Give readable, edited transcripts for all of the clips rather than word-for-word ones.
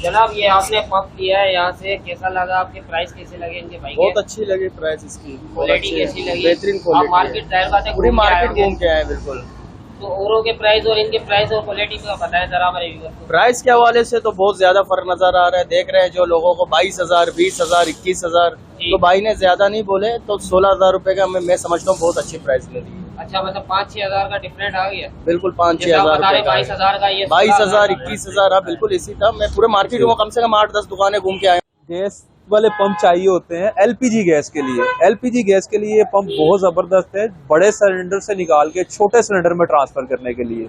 जनाब ये आपने पंप लिया है यहाँ से, कैसा लगा आपके? प्राइस कैसे लगे इनके भाई? बहुत अच्छी लगी प्राइस इसकी, क्वालिटी कैसी लगी? बेहतरीन आप क्वालिटी। मार्केट जाहिर बात है पूरी मार्केट होंगे। घूम के आए बिल्कुल। तो औरों के प्राइस और इनके प्राइस और क्वालिटी का बताएं जरा हमारे व्यूअर्स को। प्राइस के हवाले से तो बहुत ज्यादा फर्क नजर आ रहा है। देख रहे हैं जो लोगों को 22,000, 20,000, 21,000, जी। तो भाई ने ज्यादा नहीं बोले तो 16,000 रुपए का मैं समझता हूँ बहुत अच्छी प्राइस मिली। अच्छा, मतलब 5-6 हजार का डिफरेंट आ गया। बिल्कुल 5-6 जैसे आप हजार बता रहे रुपए 22,000 का, ये 22,000, 21,000, हाँ बिल्कुल इसी था। मैं पूरे मार्केट में कम से कम 8-10 दुकानें घूम के आया। गैस वाले पंप चाहिए होते हैं एलपीजी गैस के लिए। एलपीजी गैस के लिए ये पंप बहुत जबरदस्त है, बड़े सिलेंडर से निकाल के छोटे सिलेंडर में ट्रांसफर करने के लिए।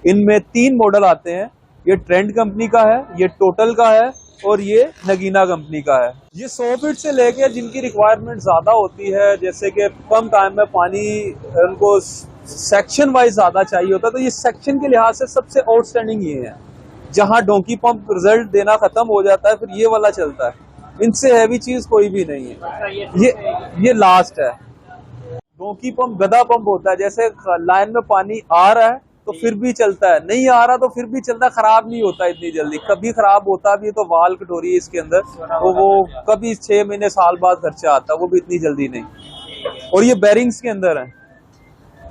इनमें 3 मॉडल आते हैं, ये ट्रेंड कंपनी का है, ये टोटल का है और ये नगीना कंपनी का है। ये 100 फीट से लेके जिनकी रिक्वायरमेंट ज्यादा होती है, जैसे कि कम टाइम में पानी उनको सेक्शन वाइज ज्यादा चाहिए होता है, तो ये सेक्शन के लिहाज से सबसे आउटस्टैंडिंग ये है। जहां डोंकी पंप रिजल्ट देना खत्म हो जाता है फिर ये वाला चलता है। इनसे हैवी चीज कोई भी नहीं है। अच्छा, ये लास्ट है। डोंकी पंप गधा पंप होता है, जैसे लाइन में पानी आ रहा है तो फिर भी चलता है, नहीं आ रहा तो फिर भी चलता है, खराब नहीं होता इतनी जल्दी। कभी खराब होता भी है तो वाल कटोरी है इसके अंदर, तो वो कभी 6 महीने साल बाद खर्चा आता है, वो भी इतनी जल्दी नहीं। और ये बैरिंग्स के अंदर है।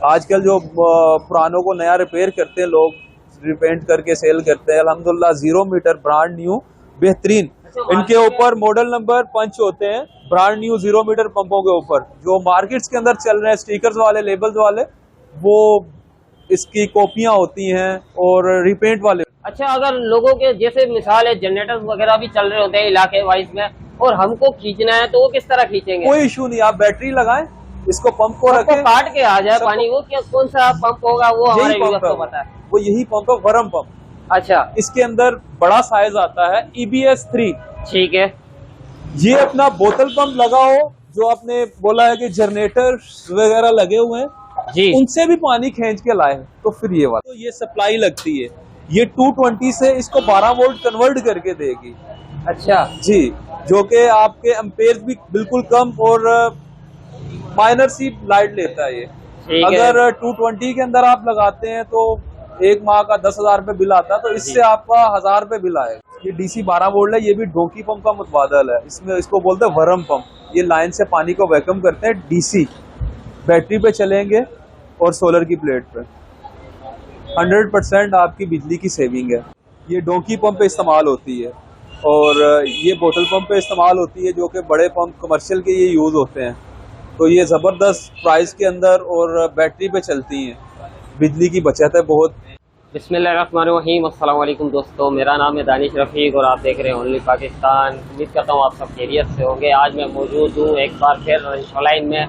आजकल जो पुरानों को नया रिपेयर करते हैं लोग, रिपेंट करके सेल करते हैं, अल्हम्दुलिल्लाह 0 मीटर ब्रांड न्यू बेहतरीन। इनके ऊपर मॉडल नंबर पंच होते हैं ब्रांड न्यू 0 मीटर पंपों के ऊपर। जो मार्केट्स के अंदर चल रहे हैं स्टिकर्स वाले, लेबल्स वाले, वो इसकी कॉपियां होती हैं और रिपेंट वाले। अच्छा, अगर लोगों के जैसे मिसाल है जनरेटर वगैरह भी चल रहे होते हैं इलाके वाइज में और हमको खींचना है तो वो किस तरह खींचेंगे? कोई इशू नहीं, आप बैटरी लगाएं, इसको पंप को आपको रखें, काट के आ जाए पानी, वो क्या कौन सा पंप होगा वो हमारे यही व्यूअर्स पंप को पता है। है, वो यही पंप है, वरम पंप। अच्छा, इसके अंदर बड़ा साइज आता है EBS 3। ठीक है। ये अपना बोतल पंप लगाओ, जो आपने बोला है कि जनरेटर वगैरह लगे हुए हैं जी, उनसे भी पानी खींच के लाए, तो फिर ये वाला, तो ये सप्लाई लगती है, ये 220 से इसको 12 वोल्ट कन्वर्ट करके देगी। अच्छा जी, जो कि आपके एम्पेयर भी बिल्कुल कम और माइनर सी लाइट लेता है ये। ठीक है। अगर 220 के अंदर आप लगाते हैं तो 1 माह का 10,000 रुपये बिल आता है, तो इससे आपका 1,000 रुपये बिल आएगा। ये DC 12 वोल्ट है, ये भी डोंकी पंप का मुतबादल है। इसमें इसको बोलते हैं वरम पंप। ये लाइन से पानी को वैक्यूम करते हैं, DC बैटरी पे चलेंगे और सोलर की प्लेट पे। 100% आपकी बिजली की सेविंग है। ये डोंकी पंप पे इस्तेमाल होती है और ये बोतल पंप पे इस्तेमाल होती है, जो कि बड़े पंप कमर्शियल के ये यूज होते हैं। तो ये जबरदस्त प्राइस के अंदर और बैटरी पे चलती हैं, बिजली की बचत है बहुत। बिस्मिल्लाहिर्रहमानिर्रहीम। अस्सलाम वालेकुम दोस्तों, मेरा नाम है दानिश रफ़ीक और आप देख रहे हैं ओनली पाकिस्तान। उम्मीद करता हूँ आप सब खैरियत से होंगे। आज मैं मौजूद हूँ एक बार फिर रंशलाइन में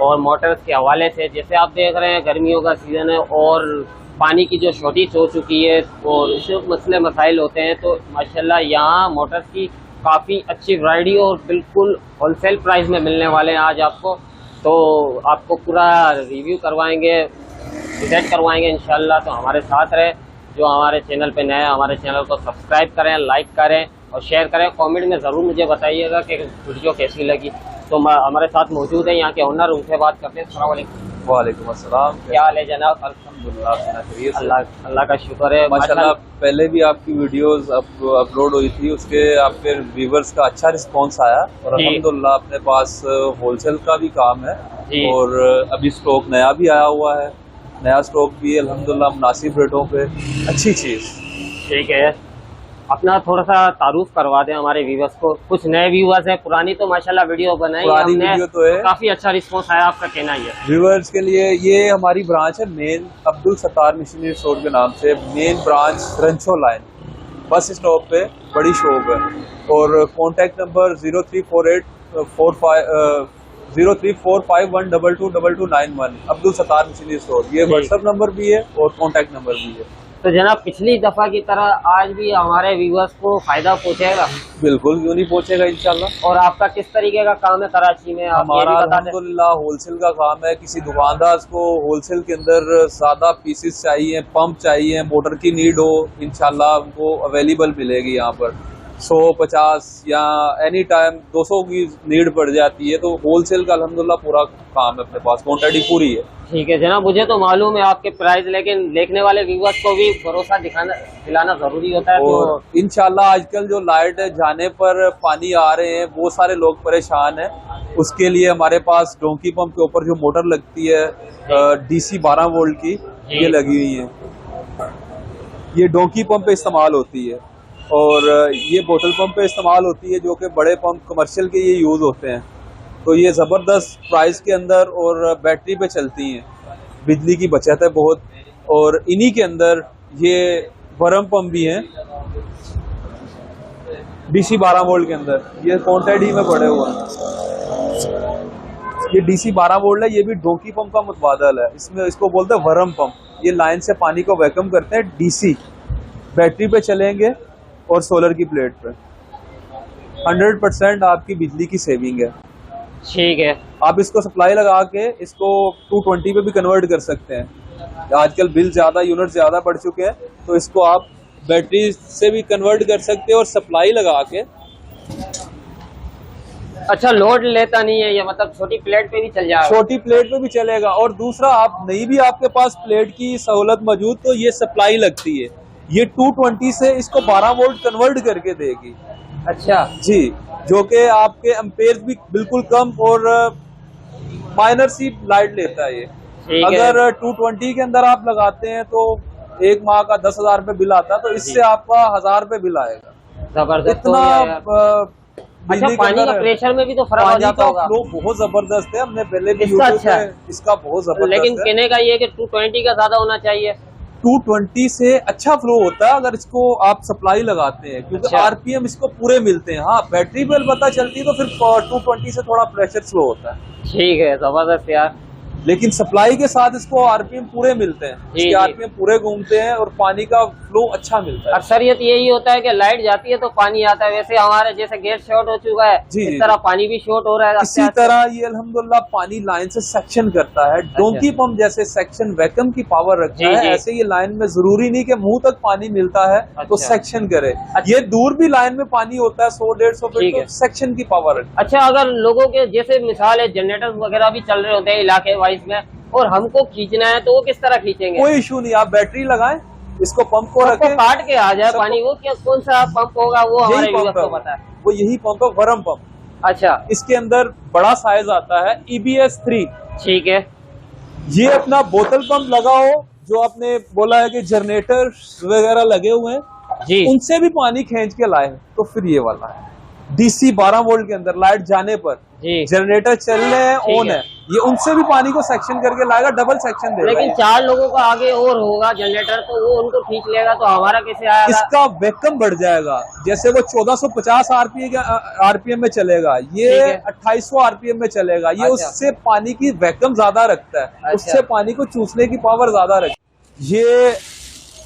और मोटर्स के हवाले से। जैसे आप देख रहे हैं गर्मियों का सीज़न है और पानी की जो शॉर्टेज हो चुकी है और इससे मसले मसाइल होते हैं, तो माशाल्लाह यहाँ मोटर्स की काफ़ी अच्छी वैरायटी और बिल्कुल होलसेल प्राइस में मिलने वाले हैं आज आपको। तो आपको पूरा रिव्यू करवाएंगे, विजिट करवाएंगे इंशाल्लाह। तो हमारे साथ रहे। जो हमारे चैनल पे नए हैं, हमारे चैनल को सब्सक्राइब करें, लाइक करें और शेयर करें। कमेंट में ज़रूर मुझे बताइएगा कि वीडियो कैसी लगी। तो हमारे साथ मौजूद है यहाँ के ओनर, उनसे बात करते हैं। अस्सलाम वालेकुम। वालेकुम अस्सलाम। क्या हाल है जनाब? अल्हम्दुलिल्लाह, अल्लाह का शुक्र है माशाल्लाह। पहले भी आपकी वीडियोस अपलोड हुई थी, उसके आपके व्यूवर्स का अच्छा रिस्पांस आया और अल्हम्दुलिल्लाह अपने पास होलसेल का भी काम है जी। और अभी स्टॉक नया भी आया हुआ है, नया स्टॉक भी है अल्हम्दुलिल्लाह मुनासिब रेटों पे, अच्छी चीज। ठीक है, अपना थोड़ा सा तारुफ करवा दें हमारे व्यूवर्स को। कुछ नए व्यूवर्स हैं, पुरानी तो माशाल्लाह वीडियो बनाई पुरानी हमने, वीडियो तो है, काफी अच्छा रिस्पांस आया। आपका कहना ही है व्यूवर्स के लिए। ये हमारी ब्रांच है main Abdul Sattar machinery store के नाम से, main branch Ranchore line bus stop पे बड़ी शॉप है। और contact number 0345122291 Abdul Sattar machinery store. ये व्हाट्सएप नंबर भी है और कॉन्टैक्ट नंबर भी है। तो जनाब पिछली दफा की तरह आज भी हमारे व्यूवर्स को फायदा पहुंचेगा? बिल्कुल, क्यों नहीं पहुंचेगा इंशाल्लाह। और आपका किस तरीके का काम है कराची में? हमारा अल्हम्दुलिल्लाह होलसेल का काम है। किसी दुकानदार को होलसेल के अंदर ज्यादा पीसेस चाहिए, पंप चाहिए, मोटर की नीड हो, इंशाल्लाह उनको अवेलेबल मिलेगी यहाँ पर। 150 या एनी टाइम 200 की नीड पड़ जाती है, तो होलसेल का अल्हम्दुलिल्लाह पूरा काम है अपने पास, क्वांटिटी पूरी है। ठीक है जनाब, मुझे तो मालूम है आपके प्राइस, लेकिन देखने वाले व्यूअर्स को भी भरोसा दिलाना जरूरी होता है। और इंशाल्लाह आजकल जो लाइट जाने पर पानी आ रहे हैं, वो सारे लोग परेशान हैं, उसके लिए हमारे पास डोंकी पंप के ऊपर जो मोटर लगती है DC 12 वोल्ट की, ये लगी हुई है। ये डोंकी पंप पे इस्तेमाल होती है और ये बोतल पंप पे इस्तेमाल होती है, जो कि बड़े पंप कमर्शियल के ये यूज होते हैं। तो ये जबरदस्त प्राइस के अंदर और बैटरी पे चलती हैं, बिजली की बचत है बहुत। और इन्हीं के अंदर ये वर्म पंप भी हैं DC 12 वोल्ट के अंदर, ये क्वांटिटी में पड़े हुए हैं। ये DC 12 वोल्ट है, ये भी डोंकी पंप का मुतबादल है। इसमें इसको बोलते हैं वर्म पंप। ये लाइन से पानी को वैक्यूम करते हैं, DC बैटरी पे चलेंगे और सोलर की प्लेट पे। 100% आपकी बिजली की सेविंग है। ठीक है, आप इसको सप्लाई लगा के इसको 220 पे भी कन्वर्ट कर सकते हैं। आजकल बिल ज्यादा, यूनिट ज्यादा बढ़ चुके हैं, तो इसको आप बैटरी से भी कन्वर्ट कर सकते हैं और सप्लाई लगा के। अच्छा, लोड लेता नहीं है ये, मतलब छोटी प्लेट पे भी चल जाएगा? छोटी प्लेट पे भी चलेगा। और दूसरा, आप नहीं भी आपके पास प्लेट की सहूलत मौजूद, तो ये सप्लाई लगती है, ये 220 से इसको 12 वोल्ट कन्वर्ट करके देगी। अच्छा जी, जो कि आपके एम्पेयर भी बिल्कुल कम और माइनर सी लाइट लेता है ये। अगर 220 के अंदर आप लगाते हैं तो एक माह का 10,000 रुपये बिल आता है, तो इससे आपका 1,000 रुपये बिल आएगा। जबरदस्त। इतना अच्छा, पानी का प्रेशर में भी तो फर्क हो जाता होगा? फ्लो बहुत जबरदस्त है, हमने पहले भी इसका अच्छा है, इसका बहुत जबरदस्त। लेकिन कहने का ये है कि 220 का ज्यादा होना चाहिए। 220 से अच्छा फ्लो होता है अगर इसको आप सप्लाई लगाते हैं, क्योंकि अच्छा। RPM इसको पूरे मिलते हैं। हाँ, बैटरी पर पता चलती है तो फिर 220 से थोड़ा प्रेशर स्लो होता है। ठीक है, जबरदस्त यार। लेकिन सप्लाई के साथ इसको RPM पूरे मिलते हैं, इसके RPM पूरे घूमते हैं और पानी का फ्लो अच्छा मिलता है। अक्सरियत यही होता है कि लाइट जाती है तो पानी आता है। वैसे हमारे जैसे गेट शॉर्ट हो चुका है, इस तरह पानी भी शॉर्ट हो रहा है। इसी तरह ये अल्हम्दुलिल्लाह पानी लाइन से सेक्शन करता है। डोंकी पंप जैसे सेक्शन वैक्यूम की पावर रखता है, ऐसे ये लाइन में जरूरी नहीं कि मुंह तक पानी मिलता है तो सेक्शन करे। ये दूर भी लाइन में पानी होता है 100-150 फीट, तो सेक्शन की पावर रखता है। अच्छा, अगर लोगों के जैसे मिसाल है जनरेटर वगैरह भी चल रहे होते हैं इलाके वाइज में, और हमको खींचना है, तो वो किस तरह खींचेंगे? कोई इशू नहीं, आप बैटरी लगाएं, इसको पंप को रखें, काट के आ जाए पानी। वो क्या, कौन सा पंप होगा वो हमारे व्यूअर्स को पता है? वो यही पंप है, वर्म पंप। अच्छा, इसके अंदर बड़ा साइज आता है EBS 3। ठीक है, ये अपना बोतल पंप लगाओ, जो आपने बोला है कि जनरेटर वगैरह लगे हुए हैं जी, उनसे भी पानी खींच के लाए, तो फिर ये वाला है DC 12 वोल्ट के अंदर। लाइट जाने पर जनरेटर चल रहे हैं, ऑन है, ये उनसे भी पानी को सेक्शन करके लाएगा, डबल सेक्शन देगा। लेकिन 4 लोगों का आगे और होगा जनरेटर, तो वो उनको खींच लेगा, तो हमारा कैसे आएगा? इसका वैक्यूम बढ़ जाएगा। जैसे वो 1450 RPM में चलेगा, ये 2800 RPM में चलेगा। ये उससे पानी की वैक्यूम ज्यादा रखता है, उससे पानी को चूसने की पावर ज्यादा रखता है। ये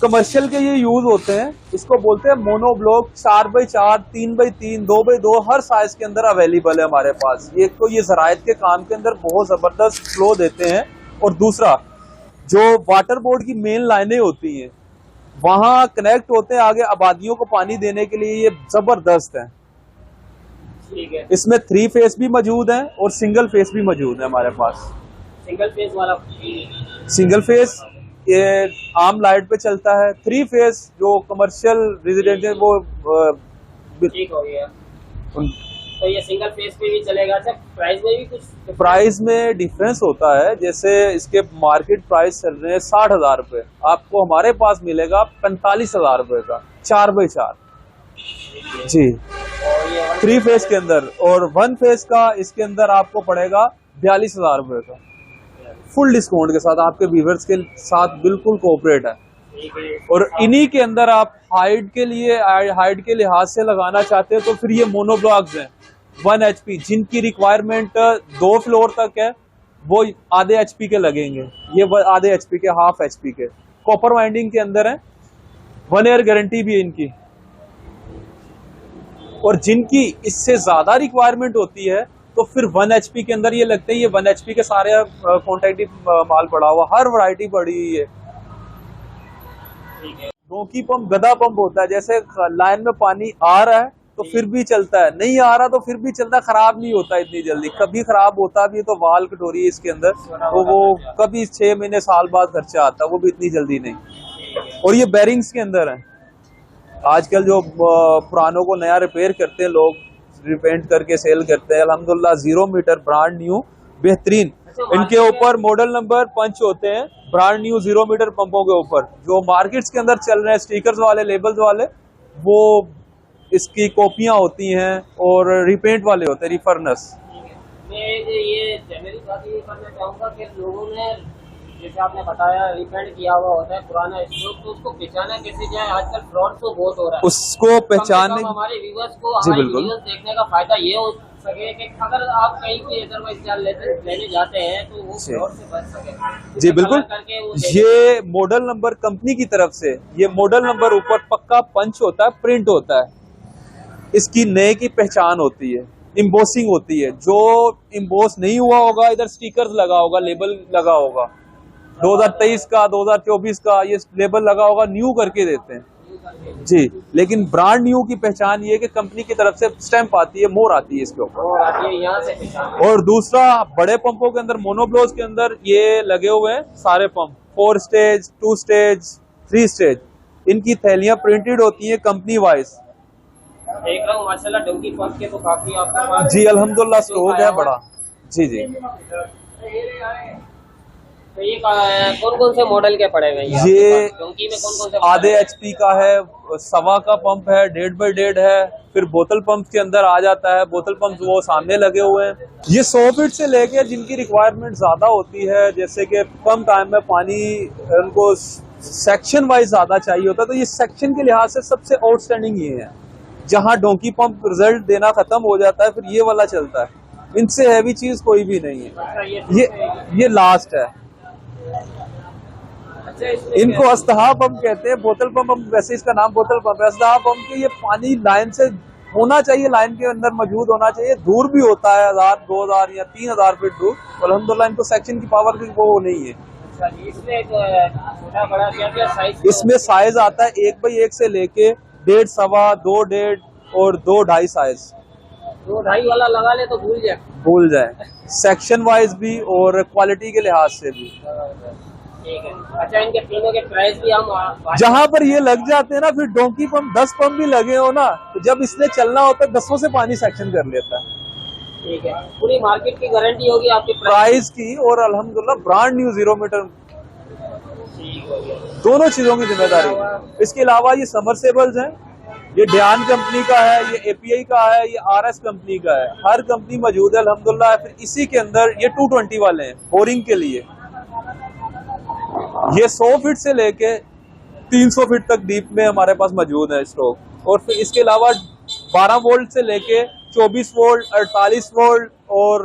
कमर्शियल के ये यूज होते हैं, इसको बोलते हैं मोनोब्लॉक। 4x4, 3x3, 2x2 हर साइज के अंदर अवेलेबल है हमारे पास। एक तो ये ज़रायत के काम के अंदर बहुत जबरदस्त फ्लो देते हैं, और दूसरा जो वाटर बोर्ड की मेन लाइनें होती हैं वहां कनेक्ट होते हैं आगे आबादियों को पानी देने के लिए, ये जबरदस्त है। ठीक है, इसमें 3 फेस भी मौजूद है और सिंगल फेस भी मौजूद है हमारे पास। सिंगल फेस वाला, सिंगल फेस ये आम लाइट पे चलता है। 3 फेस जो कमर्शियल रेजिडेंशियल वो ठीक हो गया। तो ये सिंगल फेस पे भी चलेगा। अच्छा, प्राइस में भी कुछ प्राइस में डिफरेंस होता है। जैसे इसके मार्केट प्राइस चल रहे हैं 60,000 रुपए, आपको हमारे पास मिलेगा 45,000 रुपए का 4x4 जी, 3 फेस के अंदर। और 1 फेस का इसके अंदर आपको पड़ेगा 42,000 रुपए का, फुल डिस्काउंट के साथ, आपके व्यूअर्स के साथ बिल्कुल कोऑपरेट है। और इन्हीं के अंदर आप हाइट के लिहाज से लगाना चाहते हैं तो फिर ये मोनोब्लॉक्स हैं 1 HP, जिनकी रिक्वायरमेंट 2 फ्लोर तक है, वो आधे HP के लगेंगे। ये आधे HP के, हाफ HP के कॉपर वाइंडिंग के अंदर है, 1 ईयर गारंटी भी है इनकी। और जिनकी इससे ज्यादा रिक्वायरमेंट होती है तो फिर 1 HP के अंदर ये लगते हैं। ये 1 HP के सारे क्वांटिटी माल पड़ा हुआ, हर वैरायटी पड़ी हुई है। डोंकी पंप गधा पंप होता है, जैसे लाइन में पानी आ रहा है तो फिर भी चलता है, नहीं आ रहा तो फिर भी चलता, खराब नहीं होता इतनी जल्दी। कभी खराब होता भी है तो वाल कटोरी है इसके अंदर, तो वो कभी 6 महीने साल बाद खर्चा आता है, वो भी इतनी जल्दी नहीं। और ये बैरिंग्स के अंदर है। आजकल जो पुरानों को नया रिपेयर करते हैं लोग, रिपेंट करके सेल करते हैं, अल्हम्दुलिल्लाह 0 मीटर ब्रांड न्यू बेहतरीन। इनके ऊपर मॉडल नंबर पंच होते हैं, ब्रांड न्यू 0 मीटर पंपों के ऊपर। जो मार्केट्स के अंदर चल रहे हैं स्टिकर्स वाले, लेबल्स वाले, वो इसकी कॉपियां होती हैं और रिपेंट वाले होते हैं, रिफर्नस। मैं ये जनरली बात ये करना चाहूँगा कि लोगों ने, जैसे आपने बताया, रिपेंट किया हुआ होता है पुराना स्टॉक, तो उसको पहचाना कैसे जाए? आजकल फ्रॉड तो बहुत हो रहा है, उसको पहचानने हमारे व्यूअर्स को हमारे वीडियोस देखने का फायदा ये हो सके कि अगर आप कहीं भी अदरवाइज जान लेने जाते हैं तो वो फ्रॉड से बच सके। जी बिल्कुल। ये मॉडल नंबर कंपनी की तरफ से, ये मॉडल नंबर ऊपर पक्का पंच होता है, प्रिंट होता है, इसकी नए की पहचान होती है, इम्बोसिंग होती है। जो इम्बोस नहीं हुआ होगा, इधर स्टिकर्स लगा होगा, लेबल लगा होगा, 2023 का 2024 का ये लेबल लगा होगा, न्यू करके देते हैं जी। लेकिन ब्रांड न्यू की पहचान ये है कि कंपनी की तरफ से स्टैंप आती है, मोहर आती है इसके ऊपर। और दूसरा, बड़े पंपों के अंदर, मोनोब्लोज के अंदर ये लगे हुए हैं सारे पंप, 4 स्टेज, 2 स्टेज, 3 स्टेज, इनकी थैलियां प्रिंटेड होती हैं कंपनी वाइज। देख रहा हूँ माशाल्लाह डोंकी पंप के तो काफी आपके पास जी अल्हम्दुलिल्लाह स्टॉक है बड़ा। जी जी। तो ये कौन कौन से मॉडल के पड़े हुए हैं? ये डोंकी में कौन कौन से? आधे HP का है, 1.25 का पंप है, 1.5x1.5 है, फिर बोतल पंप के अंदर आ जाता है। बोतल पंप वो सामने लगे हुए हैं। ये 100 फीट से लेके जिनकी रिक्वायरमेंट ज्यादा होती है, जैसे कि कम टाइम में पानी उनको सेक्शन वाइज ज्यादा चाहिए होता है, तो ये सेक्शन के लिहाज से सबसे आउटस्टैंडिंग ये है। जहाँ डोंकी पंप रिजल्ट देना खत्म हो जाता है, फिर ये वाला चलता है। इनसे हैवी चीज कोई भी नहीं है। ये लास्ट है। इनको अस्तहा पंप कहते हैं, बोतल पंप, हम वैसे इसका नाम बोतल पंप है। अस्तहा पंप के ये पानी लाइन से होना चाहिए, लाइन के अंदर मौजूद होना चाहिए। दूर भी होता है 1000, 2000 या 3000 फीट दूर, अल्हम्दुलिल्लाह इनको सेक्शन की पावर की वो नहीं है। इसमें छोटा बड़ा क्या साइज? इसमें साइज आता है 1x1 से लेके 1.5, 2.25, 2, 1.5 और 2, 2.5 साइज। 2, 2.5 वाला लगा ले तो भूल जाए सेक्शन वाइज भी और क्वालिटी के लिहाज से भी। ठीक है। अच्छा, इनके तीनों के प्राइस भी हम जहाँ पर ये लग जाते हैं ना, फिर डोंकी पंप 10 पंप भी लगे हो ना, तो जब इसने चलना होता है 10 से पानी सेक्शन कर लेता है। ठीक है। पूरी मार्केट की गारंटी होगी आपकी प्राइस की, और अल्हम्दुलिल्लाह ब्रांड न्यू 0 मीटर, दोनों चीजों की जिम्मेदारी। इसके अलावा ये सबमर्सिबल्स हैं, ये ड्यान कंपनी का है, ये API का है, ये RS कंपनी का है। हर कंपनी मौजूद है अल्हम्दुलिल्लाह। फिर इसी के अंदर ये 220 वाले हैं बोरिंग के लिए। ये 100 फीट से लेके 300 फीट तक डीप में हमारे पास मौजूद है स्टॉक। और फिर इसके अलावा 12 वोल्ट से लेके 24 वोल्ट, 48 वोल्ट और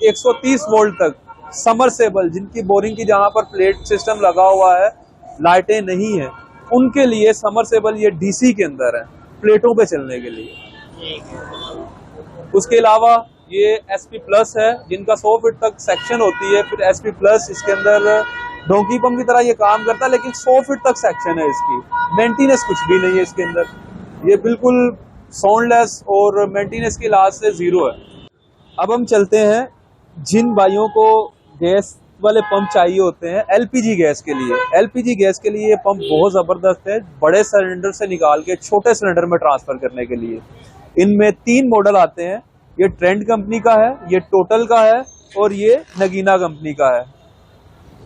130 वोल्ट तक समरसेबल, जिनकी बोरिंग की जहां पर प्लेट सिस्टम लगा हुआ है, लाइटें नहीं है, उनके लिए समरसेबल ये DC के अंदर है, प्लेटों पे चलने के लिए। उसके अलावा ये SP प्लस है, जिनका 100 फीट तक सेक्शन होती है। फिर SP प्लस इसके अंदर डोंकी पंप की तरह ये काम करता है, लेकिन 100 फीट तक सेक्शन है इसकी। मेंटेनेंस कुछ भी नहीं है इसके अंदर, ये बिल्कुल साउंडलेस और मेंटेनेंस के लिहाज से 0 है। अब हम चलते हैं जिन भाइयों को गैस वाले पंप चाहिए होते हैं LPG गैस के लिए। LPG गैस के लिए ये पंप बहुत जबरदस्त है, बड़े सिलेंडर से निकाल के छोटे सिलेंडर में ट्रांसफर करने के लिए। इनमें 3 मॉडल आते हैं, ये ट्रेंड कंपनी का है, ये टोटल का है और ये नगीना कंपनी का है।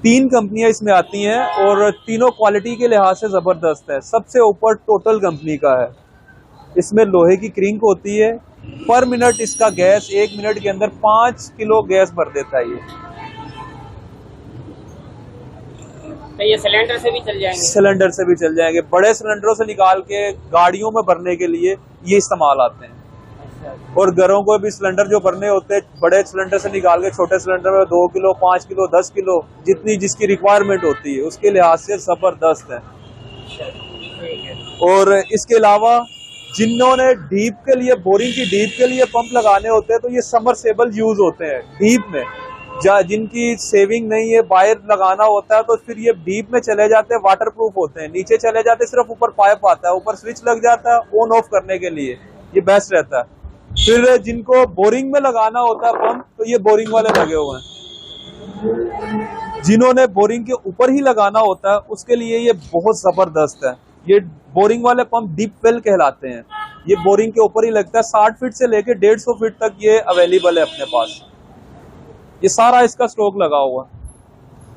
3 कंपनियां इसमें आती हैं और तीनों क्वालिटी के लिहाज से जबरदस्त है। सबसे ऊपर टोटल कंपनी का है, इसमें लोहे की क्रिंक होती है। पर मिनट इसका गैस 1 मिनट के अंदर 5 किलो गैस भर देता है। ये सिलेंडर से भी चल जाएंगे? सिलेंडर से भी चल जाएंगे। बड़े सिलेंडरों से निकाल के गाड़ियों में भरने के लिए ये इस्तेमाल आते हैं। और घरों को भी सिलेंडर जो भरने होते हैं, बड़े सिलेंडर से निकाल के छोटे सिलेंडर में 2 किलो, 5 किलो, 10 किलो, जितनी जिसकी रिक्वायरमेंट होती है, उसके लिहाज से जबरदस्त है। और इसके अलावा जिन्होंने डीप के लिए, बोरिंग की डीप के लिए पंप लगाने होते हैं, तो ये समरसेबल यूज होते हैं डीप में। जिनकी सेविंग नहीं है, वायर लगाना होता है, तो फिर ये डीप में चले जाते हैं, वाटर प्रूफ होते हैं। नीचे चले जाते हैं, सिर्फ ऊपर पाइप आता है, ऊपर स्विच लग जाता है ऑन ऑफ करने के लिए। ये बेस्ट रहता है। फिर जिनको बोरिंग में लगाना होता है पंप, तो ये बोरिंग वाले लगे हुए हैं। जिन्होंने बोरिंग के ऊपर ही लगाना होता है उसके लिए ये बहुत जबरदस्त है। ये बोरिंग वाले पंप डीप वेल कहलाते हैं। ये बोरिंग के ऊपर ही लगता है। 60 फीट से लेके 150 फीट तक ये अवेलेबल है अपने पास। ये सारा इसका स्टॉक लगा हुआ है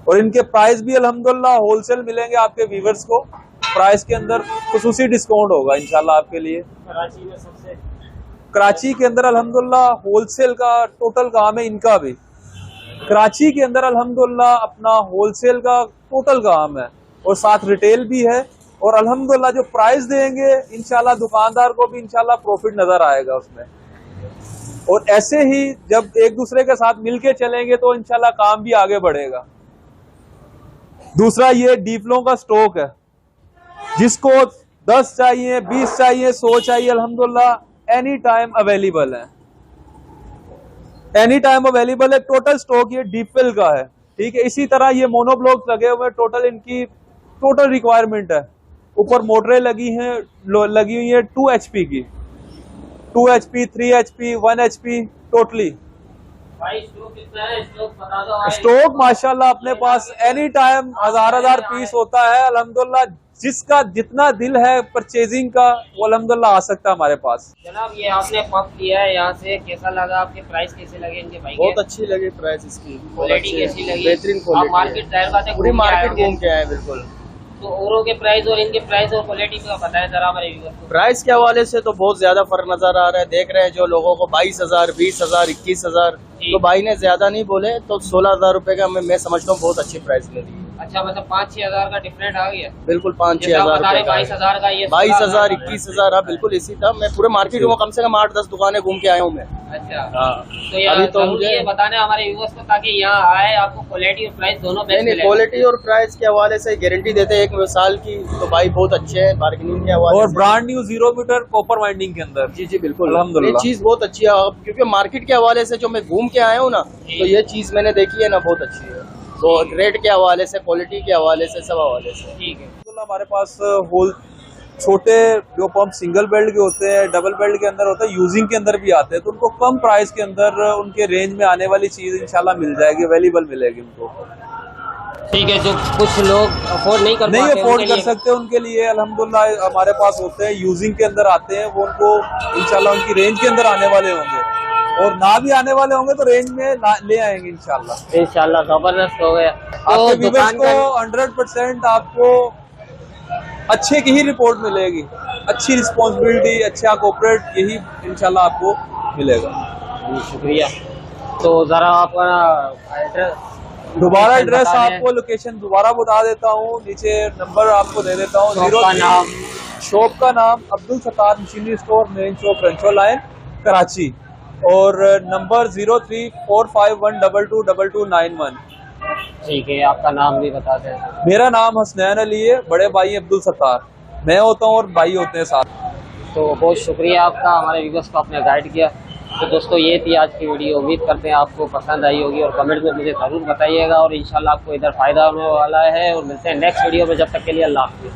और इनके प्राइस भी अल्हम्दुलिल्लाह होलसेल मिलेंगे आपके व्यूअर्स को। प्राइस के अंदर खुसूसी डिस्काउंट होगा इंशाल्लाह आपके लिए। कराची में सबसे कराची के अंदर अल्हम्दुलिल्लाह होलसेल का टोटल काम है इनका भी। कराची के अंदर अल्हम्दुलिल्लाह अपना होलसेल का टोटल काम है और साथ रिटेल भी है। और अल्हम्दुलिल्लाह जो प्राइस देंगे इंशाल्लाह दुकानदार को भी इंशाल्लाह प्रॉफिट नजर आएगा उसमें। और ऐसे ही जब एक दूसरे के साथ मिलके चलेंगे तो इंशाल्लाह काम भी आगे बढ़ेगा। दूसरा ये डीपलों का स्टॉक है। जिसको 10 चाहिए, 20 चाहिए, 100 चाहिए, अल्हम्दुलिल्लाह एनी टाइम अवेलेबल है। एनी टाइम अवेलेबल है। टोटल स्टॉक ये डीपवेल का है, ठीक है। इसी तरह ये मोनोब्लॉक्स लगे हुए हैं। टोटल इनकी टोटल रिक्वायरमेंट है। ऊपर मोटरें लगी हुई है 2 HP की, 2 HP, 3 HP, 1 HP टोटली। भाई स्टॉक कितना है? स्टॉक बता दो भाई। स्टॉक माशाल्लाह अपने पास एनी टाइम हजार पीस होता है। अल्हम्दुलिल्लाह जिसका जितना दिल है परचेजिंग का वो अल्हम्दुलिल्लाह आ सकता है हमारे पास। जनाब ये आपने पंप लिया है यहाँ से, कैसा लगा? आपके प्राइस कैसे लगे इनके भाई? बहुत अच्छी लगी प्राइस इसकी, क्वालिटी कैसी लगी? बेहतरीन आप क्वालिटी। मार्केट जाहिर बात है पूरी मार्केट घूम घूम के आए बिल्कुल। तो औरों के प्राइस और इनके प्राइस और क्वालिटी का बताएं जरा हमारे व्यूअर्स को। प्राइस के हवाले से तो बहुत ज्यादा फर्क नजर आ रहा है। देख रहे हैं जो लोगों को 22,000, 20,000, 21,000, तो भाई ने ज्यादा नहीं बोले तो 16,000 रुपए का मैं समझता हूँ बहुत अच्छी प्राइस मिली। अच्छा, मतलब 5-6 हजार का डिफरेंट आ गया। बिल्कुल 5-6 जैसा आप हजार बता रहे रुपए का 22,000 का, ये 22,000, 21,000। हाँ बिल्कुल इसी था। मैं पूरे मार्केट में कम से कम 8-10 दुकानें घूम के आया हूँ मैं। अच्छा, हाँ तो यार अभी तो जरूरी मुझे है बताने हमारे व्यूअर्स को ताकि यहाँ आए आपको क्वालिटी और प्राइस दोनों बेस्ट नहीं मिले। क्वालिटी और प्राइस के हवाले से गारंटी देते हैं 1 साल की, तो भाई बहुत अच्छे हैं बार्गेनिंग के हवाले और से। Brand new 0 metre copper winding के अंदर। जी जी बिल्कुल अल्हम्दुलिल्लाह। ये चीज बहुत अच्छी है। अब क्योंकि मार्केट के हवाले से जो मैं घूम के आया हूँ ना, तो ये चीज मैंने देखी है ना बहुत अच्छी है। तो रेट के हवाले से, क्वालिटी के हवाले से, सब हवाले से ठीक है। हमारे पास होल छोटे जो पंप सिंगल बेल्ट के होते हैं, डबल बेल्ट के अंदर होता है, यूजिंग के अंदर भी आते हैं, तो उनको कम प्राइस के अंदर उनके रेंज में आने वाली चीज इंशाल्लाह मिल जाएगी, अवेलेबल मिलेगी उनको। ठीक है, जो कुछ लोग अफोर्ड नहीं कर नहीं पाते अफोर्ड उनके कर लिए- सकते उनके लिए अल्हम्दुलिल्लाह हमारे पास होते हैं, यूजिंग के अंदर आते हैं, वो उनको इंशाल्लाह उनकी रेंज के अंदर आने वाले होंगे। और ना भी आने वाले होंगे तो रेंज में ले आएंगे इंशाल्लाह। इंशाल्लाह जबरदस्त हो गया। आपके तो व्यूअर्स दुकान को का 100% आपको अच्छे की ही रिपोर्ट मिलेगी, अच्छी रिस्पॉन्सिबिलिटी, अच्छा कोऑपरेट, यही इंशाल्लाह आपको मिलेगा। जी, शुक्रिया। तो जरा अपना एड्रेस दोबारा एड्रेस बता दें। आपको लोकेशन दोबारा बता देता हूँ, नीचे नंबर आपको दे देता हूँ। शॉप का नाम? शॉप का नाम Abdul Sattar machinery store, main chowk, Ranchore line, Karachi. और नंबर 0345122291। ठीक है, आपका नाम भी बता दें। मेरा नाम हसनैन अली है, बड़े भाई अब्दुल सत्तार, मैं होता हूँ और भाई होते हैं साथ। तो बहुत शुक्रिया आपका, हमारे व्यूअर्स को आपने गाइड किया। तो दोस्तों ये थी आज की वीडियो, उम्मीद करते हैं आपको पसंद आई होगी और कमेंट में मुझे ज़रूर बताइएगा और इंशाल्लाह आपको इधर फ़ायदा होने वाला है। और मिलते हैं नेक्स्ट वीडियो में, जब तक के लिए अल्लाह हाफ़िज़।